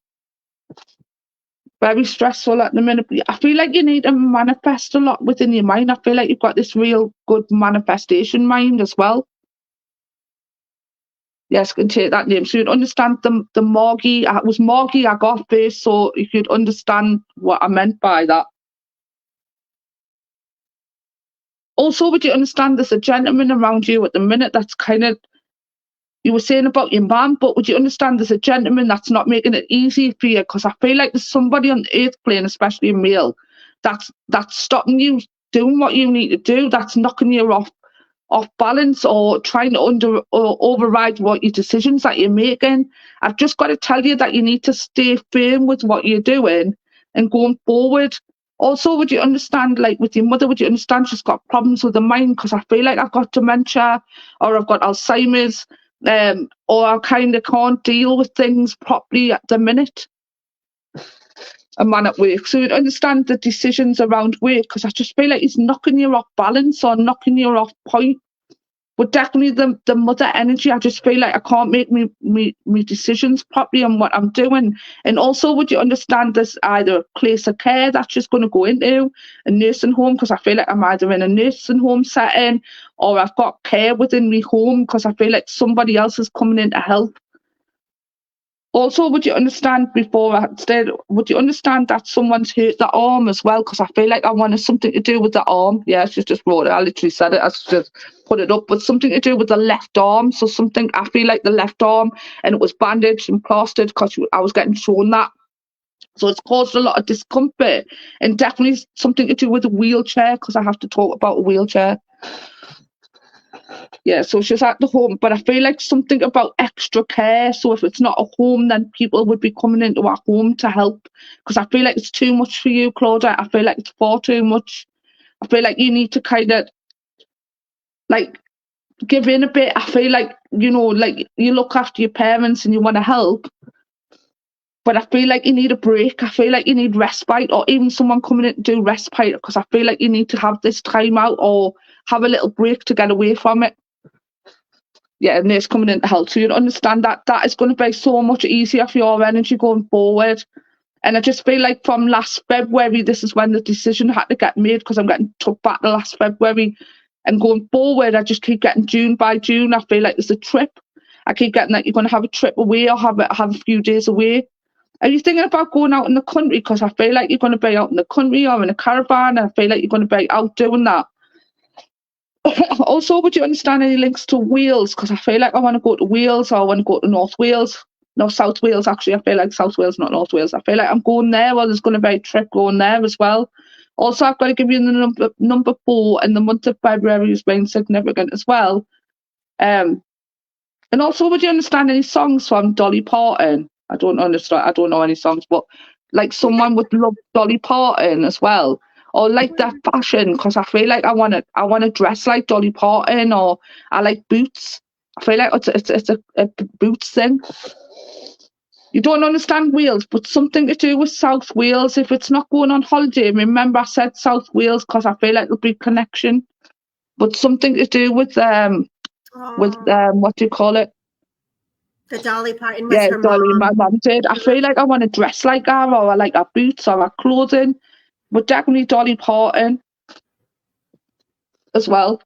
Very stressful at the minute. I feel like you need to manifest a lot within your mind. I feel like you've got this real good manifestation mind as well. Yes, can take that name. So you'd understand the Margie. It was Margie I got first, so you could understand what I meant by that. Also, would you understand there's a gentleman around you at the minute that's kind of, you were saying about your mum, but would you understand there's a gentleman that's not making it easy for you? Because I feel like there's somebody on the earth plane, especially a male, that's stopping you doing what you need to do, that's knocking you off balance or trying to override what your decisions that you're making. I've just got to tell you that you need to stay firm with what you're doing and going forward. Also, would you understand, like with your mother, would you understand she's got problems with the mind? Because I feel like I've got dementia or I've got Alzheimer's, or I kind of can't deal with things properly at the minute. A man at work. So you'd understand the decisions around work, because I just feel like it's knocking you off balance or knocking you off point. But definitely the mother energy, I just feel like I can't make me decisions properly on what I'm doing. And also, would you understand there's either a place of care that's just going to go into a nursing home, because I feel like I'm either in a nursing home setting or I've got care within my home because I feel like somebody else is coming in to help. Also, would you understand would you understand that someone's hurt the arm as well? Because I feel like I wanted something to do with the arm. Yeah, she just wrote it. I literally said it. I just put it up. But something to do with the left arm. So something, I feel like the left arm, and it was bandaged and plastered because I was getting shown that. So it's caused a lot of discomfort, and definitely something to do with a wheelchair, because I have to talk about a wheelchair. Yeah, so she's at the home, but I feel like something about extra care. So if it's not a home, then people would be coming into our home to help, because I feel like it's too much for you, Claudia. I feel like it's far too much. I feel like you need to kind of like give in a bit. I feel like, like you look after your parents and you want to help, but I feel like you need a break. I feel like you need respite, or even someone coming in to do respite, because I feel like you need to have this time out or have a little break to get away from it. Yeah, and nurse coming in to help. So you understand that is going to be so much easier for your energy going forward. And I just feel like from last February, this is when the decision had to get made, because I'm getting took back to last February. And going forward, I just keep getting June by June. I feel like there's a trip. I keep getting that you're going to have a trip away or have a few days away. Are you thinking about going out in the country? Because I feel like you're going to be out in the country or in a caravan. I feel like you're going to be out doing that. Also, would you understand any links to Wales? Because I feel like I want to go to Wales, or I want to go to North Wales. No, South Wales, actually. I feel like South Wales, not North Wales. I feel like I'm going there, or there's going to be a trip going there as well. Also, I've got to give you the number 4, and the month of February has been significant as well. And also, would you understand any songs from Dolly Parton? I don't understand. I don't know any songs, but like someone would love Dolly Parton as well, or like that fashion. Because I feel like I want to dress like Dolly Parton, or I like boots. I feel like it's a boots thing. You don't understand Wales, but something to do with South Wales. If it's not going on holiday, remember I said South Wales because I feel like there'll be connection. But something to do with what do you call it? The Dolly Parton was Yeah, her Dolly, mom. my mum did. I feel like I want to dress like her, or I like her boots or her clothing. But definitely Dolly Parton as well.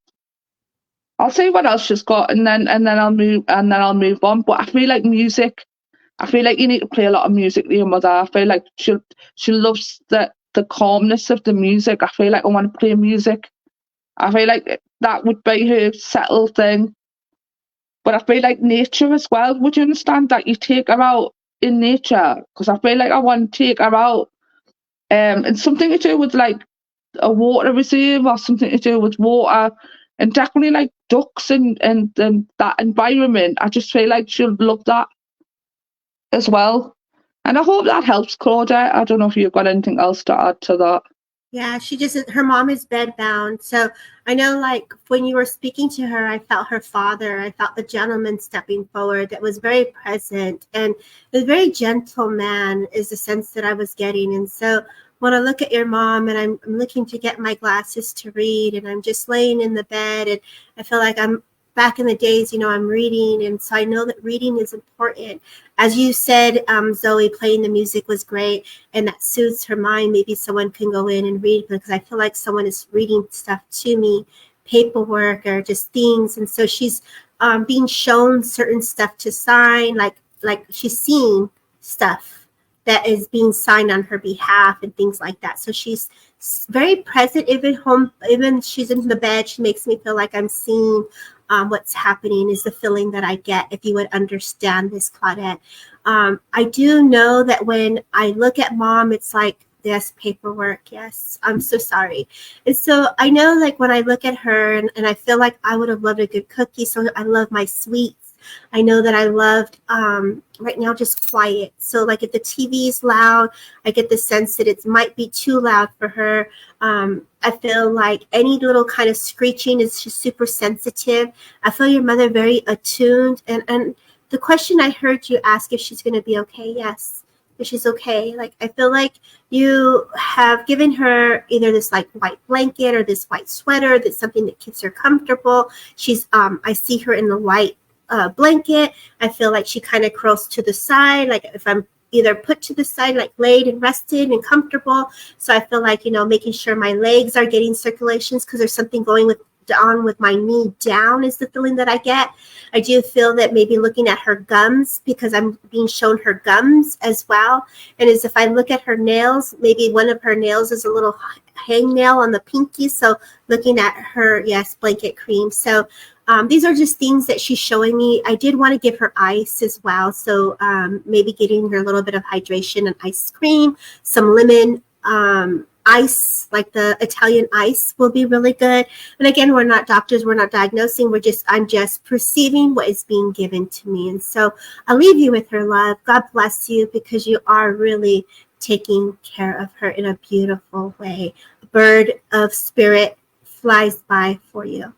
I'll see what else she's got, and then I'll move on. But I feel like music. I feel like you need to play a lot of music to your mother. I feel like she loves the calmness of the music. I feel like I want to play music. I feel like that would be her settled thing. But I feel like nature as well. Would you understand that you take her out in nature? Because I feel like I want to take her out, and something to do with like a water reserve or something to do with water, and definitely like ducks and that environment. I just feel like she'll love that as well. And I hope that helps, Claudia. I don't know if you've got anything else to add to that. Yeah, her mom is bedbound. So I know, like, when you were speaking to her, I felt her father. I felt the gentleman stepping forward that was very present. And a very gentle man is the sense that I was getting. And so when I look at your mom and I'm looking to get my glasses to read, and I'm just laying in the bed, and I feel like I'm back in the days, I'm reading. And so I know that reading is important. As you said, Zoe, playing the music was great, and that soothes her mind. Maybe someone can go in and read, because I feel like someone is reading stuff to me, paperwork or just things. And so she's being shown certain stuff to sign, like she's seeing stuff that is being signed on her behalf and things like that. So she's very present, even she's in the bed. She makes me feel like I'm seeing what's happening, is the feeling that I get, if you would understand this, Claudette. I do know that when I look at mom, it's like, yes, paperwork. Yes, I'm so sorry. And so I know, like, when I look at her and I feel like I would have loved a good cookie. So I love my sweets. I know that I loved right now just quiet. So like if the TV is loud, I get the sense that it might be too loud for her. I feel like any little kind of screeching is just super sensitive. I feel your mother very attuned. And the question I heard you ask, if she's going to be okay, yes, if she's okay. Like, I feel like you have given her either this like white blanket or this white sweater, that's something that keeps her comfortable. She's I see her in the white blanket. I feel like she kind of curls to the side, like if I'm either put to the side, like laid and rested and comfortable. So I feel like, making sure my legs are getting circulations, because there's something going on with my knee down is the feeling that I get. I do feel that maybe looking at her gums, because I'm being shown her gums as well. And as if I look at her nails, maybe one of her nails is a little hangnail on the pinky. So looking at her, yes, blanket cream. So these are just things that she's showing me. I did want to give her ice as well. So maybe getting her a little bit of hydration and ice cream, some lemon ice, like the Italian ice, will be really good. And again, we're not doctors, we're not diagnosing, I'm just perceiving what is being given to me. And so I'll leave you with her love. God bless you, because you are really taking care of her in a beautiful way. A bird of spirit flies by for you.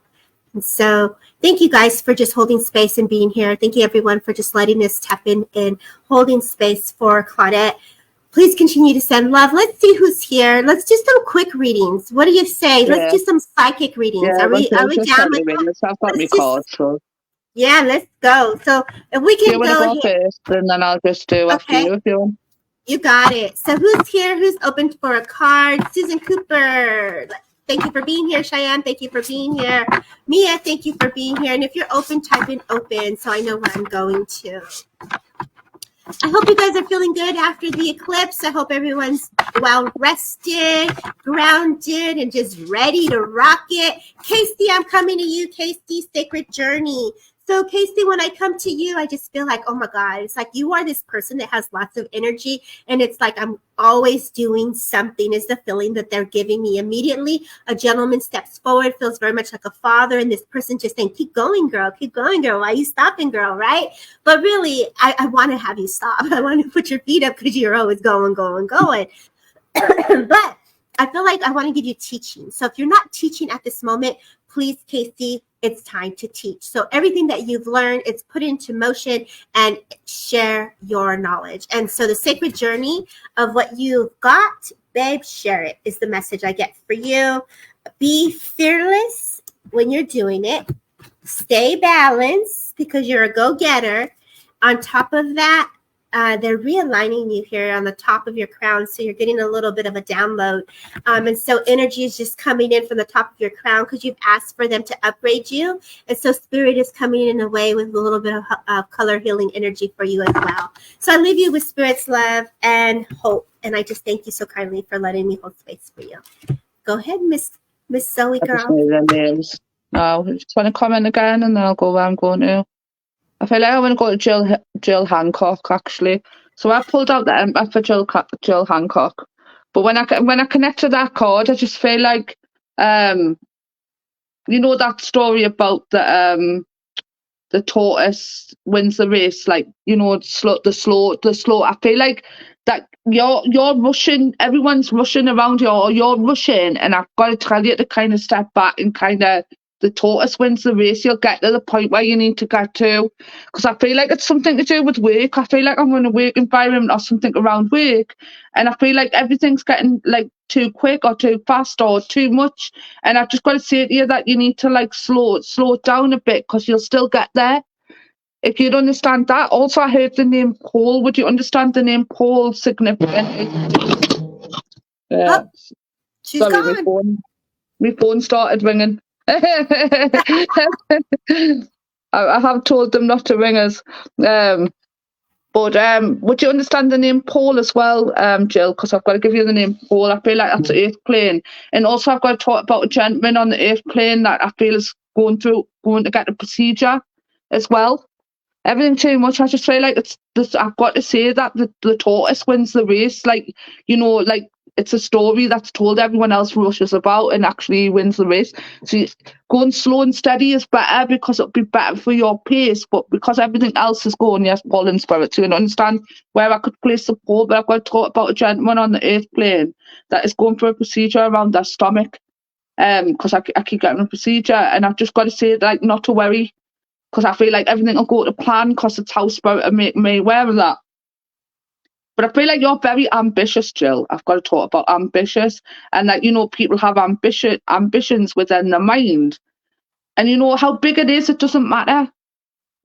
And so thank you guys for just holding space and being here. Thank you everyone for just letting us tap in and holding space for Claudette. Please continue to send love. Let's see who's here. Let's do some quick readings. What do you say? Yeah. Let's do some psychic readings. Yeah, are we down with that? I've got me card, so. Yeah, let's go. So if we can go first, and then I'll just do after you if you want. You got it. So who's here? Who's open for a card? Susan Cooper. Thank you for being here, Cheyenne. Thank you for being here. Mia, thank you for being here. And if you're open, type in open so I know where I'm going to. I hope you guys are feeling good after the eclipse. I hope everyone's well rested, grounded, and just ready to rock it. Casey, I'm coming to you. Casey, Sacred Journey. So, Casey, when I come to you, I just feel like, oh my God, it's like you are this person that has lots of energy. And it's like I'm always doing something, is the feeling that they're giving me. Immediately, a gentleman steps forward, feels very much like a father. And this person just saying, keep going, girl. Keep going, girl. Why are you stopping, girl? Right? But really, I want to have you stop. I want to put your feet up because you're always going, going, going. But I feel like I want to give you teaching. So if you're not teaching at this moment, please, Casey, it's time to teach. So everything that you've learned, it's put into motion and share your knowledge. And so the sacred journey of what you've got, babe, share it is the message I get for you. Be fearless when you're doing it. Stay balanced because you're a go-getter. On top of that, they're realigning you here on the top of your crown. So you're getting a little bit of a download. And so energy is just coming in from the top of your crown because you've asked for them to upgrade you. And so spirit is coming in a way with a little bit of color healing energy for you as well. So I leave you with spirit's love and hope. And I just thank you so kindly for letting me hold space for you. Go ahead, Miss Zoe, girl. No, I just want to comment again and then I'll go where I'm going to. I feel like I want to go to Jill Hancock, actually. So I pulled out the Emperor for Jill Hancock. But when I connect to that card, I just feel like, you know that story about the tortoise wins the race, like, you know, the slow. I feel like that you're rushing, everyone's rushing around you, or you're rushing, and I've got to tell you to kind of step back and kind of, the tortoise wins the race. You'll get to the point where you need to get to, because I feel like it's something to do with work. I feel like I'm in a work environment or something around work, and I feel like everything's getting like too quick or too fast or too much, and I've just got to say to you that you need to like slow it down a bit, because you'll still get there if you'd understand that. Also, I heard the name Paul. Would you understand the name Paul significantly? Yeah. Oh, she's Sorry, gone. my phone started ringing. I have told them not to ring us. But would you understand the name Paul as well, Jill? Because I've got to give you the name Paul. I feel like that's the eighth plane. And also I've got to talk about a gentleman on the eighth plane that I feel is going to get a procedure as well. Everything too much. I just feel like it's this. I've got to say that the tortoise wins the race. Like, you know, like it's a story that's told. Everyone else rushes about and actually wins the race. So going slow and steady is better because it'll be better for your pace. But because everything else is going, yes, Paul and Spirit, so you understand where I could place the Paul. But I've got to talk about a gentleman on the eighth plane that is going for a procedure around their stomach. Because I keep getting a procedure, and I've just got to say, like, not to worry. Because I feel like everything will go to plan, because it's how Spirit are making me aware of that. But I feel like you're very ambitious, Jill. I've got to talk about ambitious. And that, you know, people have ambitions within their mind. And you know how big it is, it doesn't matter.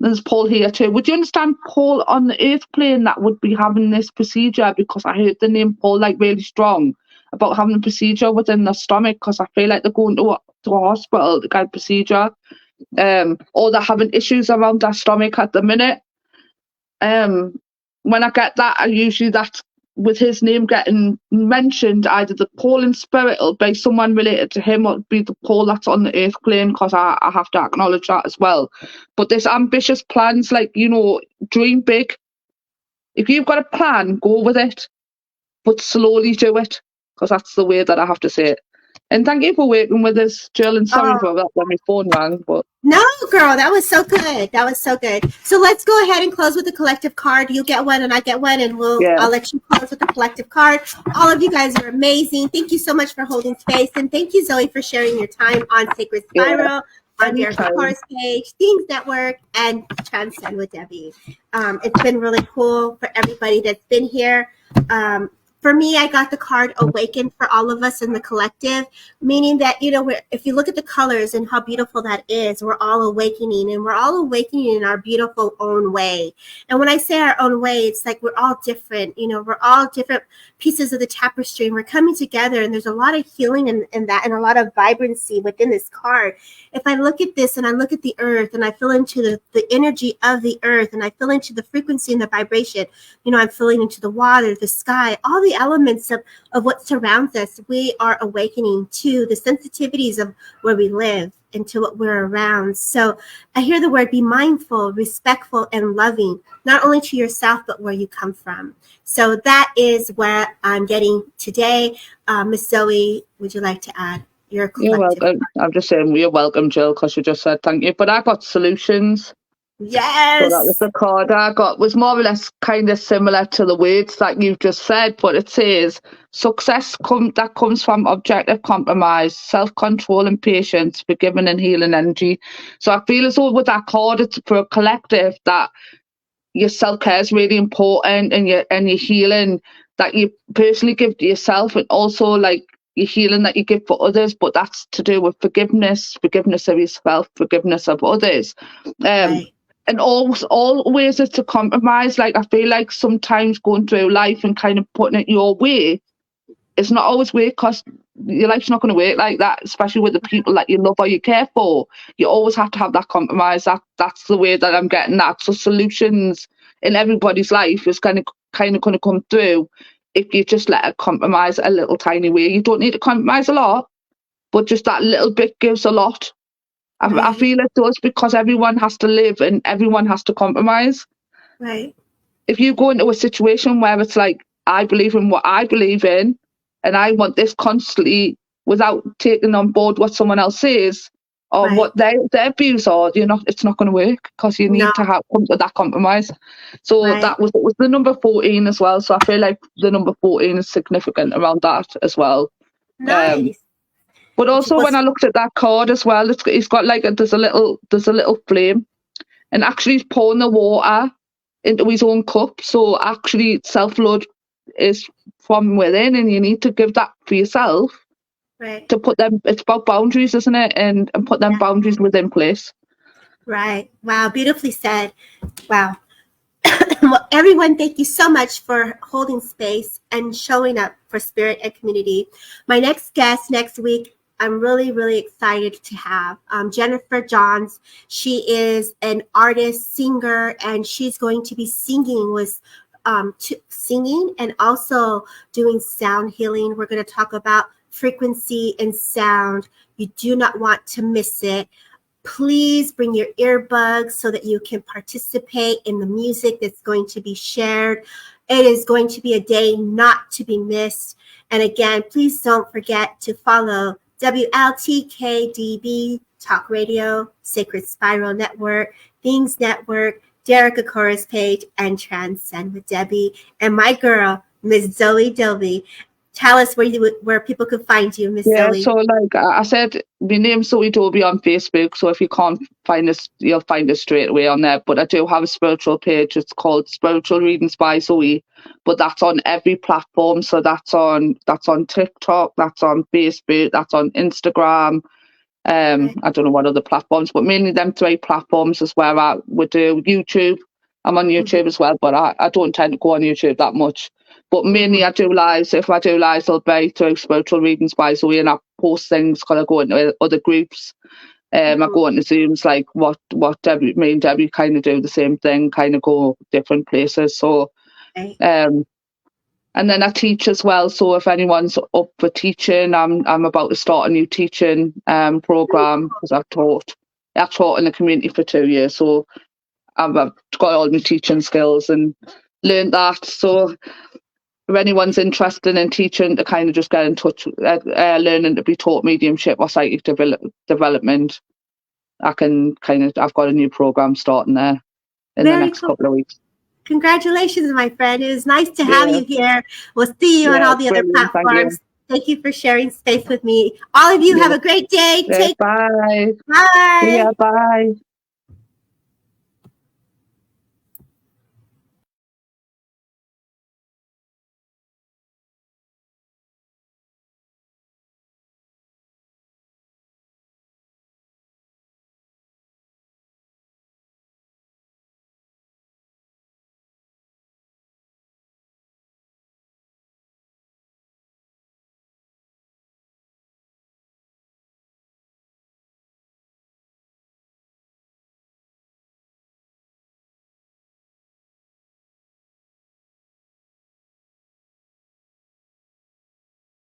There's Paul here too. Would you understand Paul on the eighth plane that would be having this procedure? Because I heard the name Paul like really strong about having a procedure within their stomach, because I feel like they're going to a hospital to get a procedure. Or they're having issues around their stomach at the minute. When I get that, I usually, that's with his name getting mentioned, either the Paul in Spirit will be someone related to him, or it'll be the Paul that's on the eighth plane, because I have to acknowledge that as well. But there's ambitious plans, like, you know, dream big. If you've got a plan, go with it, but slowly do it, because that's the way that I have to say it. And thank you for working with us, Jill, and sorry for that when my phone rang. But no, girl, that was so good. That was so good. So let's go ahead and close with the collective card. You get one and I get one, and I'll let you close with the collective card. All of you guys are amazing. Thank you so much for holding space. And thank you, Zoe, for sharing your time on Sacred Spiral, on your course page, Themes Network, and Transcend with Debbie. It's been really cool for everybody that's been here. For me, I got the card Awaken for all of us in the collective, meaning that, if you look at the colors and how beautiful that is, we're all awakening, and we're all awakening in our beautiful own way. And when I say our own way, it's like we're all different. We're all different pieces of the tapestry, and we're coming together, and there's a lot of healing in that, and a lot of vibrancy within this card. If I look at this and I look at the earth, and I feel into the energy of the earth, and I feel into the frequency and the vibration, I'm feeling into the water, the sky, all the elements of what surrounds us. We are awakening to the sensitivities of where we live and to what we're around. So I hear the word be mindful, respectful, and loving, not only to yourself, but where you come from. So that is where I'm getting today. Miss Zoe, would you like to add your collective? You're welcome. I'm just saying you're welcome, Jill, because you just said thank you. But I got solutions. Yes. So that was the card I got, was more or less kind of similar to the words that you've just said, but it says success that comes from objective compromise, self-control and patience, forgiving and healing energy. So I feel as though with that card, it's for a collective that your self-care is really important, and your healing that you personally give to yourself, and also like your healing that you give for others, but that's to do with forgiveness of yourself, forgiveness of others. Right. And always it's a compromise. Like I feel like sometimes going through life and kind of putting it your way, it's not always work, because your life's not going to work like that, especially with the people that you love or you care for. You always have to have that compromise. That's the way that I'm getting that. So solutions in everybody's life is kind of going to come through if you just let it compromise a little tiny way. You don't need to compromise a lot, but just that little bit gives a lot. I feel it does, because everyone has to live and everyone has to compromise. Right. If you go into a situation where it's like, I believe in what I believe in, and I want this constantly without taking on board what someone else says or what their views are, it's not going to work, because you need to come to that compromise. So that was the number 14 as well. So I feel like the number 14 is significant around that as well. Nice. But also when I looked at that card as well, it's got like there's a little flame, and actually he's pouring the water into his own cup. So actually self-love is from within, and you need to give that for yourself. Right. To put them, it's about boundaries, isn't it? And put them boundaries within place. Right. Wow. Beautifully said. Wow. Well, everyone, thank you so much for holding space and showing up for Spirit and Community. My next guest next week, I'm really, really excited to have Jennifer Johns. She is an artist, singer, and she's going to be singing and also doing sound healing. We're going to talk about frequency and sound. You do not want to miss it. Please bring your earbuds so that you can participate in the music that's going to be shared. It is going to be a day not to be missed. And again, please don't forget to follow WLTKDB Talk Radio, Sacred Spiral Network, Things Network, Derek Akora's page, and Transcend with Debbie, and my girl, Miss Zoe Dilby. Tell us where people could find you, Miss Zoe. So like I said, my name's Zoe Dilby on Facebook. So if you can't find us, you'll find us straight away on there. But I do have a spiritual page. It's called Spiritual Readings by Zoe. But that's on every platform. So that's on TikTok, that's on Facebook, that's on Instagram. I don't know what other platforms, but mainly them 3 platforms is where I would do YouTube. I'm on YouTube as well, but I don't tend to go on YouTube that much. But mainly I do lives. If I do lives, I'll be through Spiritual Readings by Zoe, and I post things because I go into other groups. I go into Zooms like what me and Debbie kind of do the same thing, kind of go different places. So, and then I teach as well. So if anyone's up for teaching, I'm about to start a new teaching program, because I've taught in the community for 2 years. So I've got all my teaching skills and learned that. So if anyone's interested in teaching, to kind of just get in touch, learning to be taught mediumship or psychic development, I've got a new program starting there in the next couple of weeks. Congratulations, my friend. It was nice to have you here. We'll see you on all the other platforms. Thank you for sharing space with me. All of you have a great day. Bye. Bye. Bye.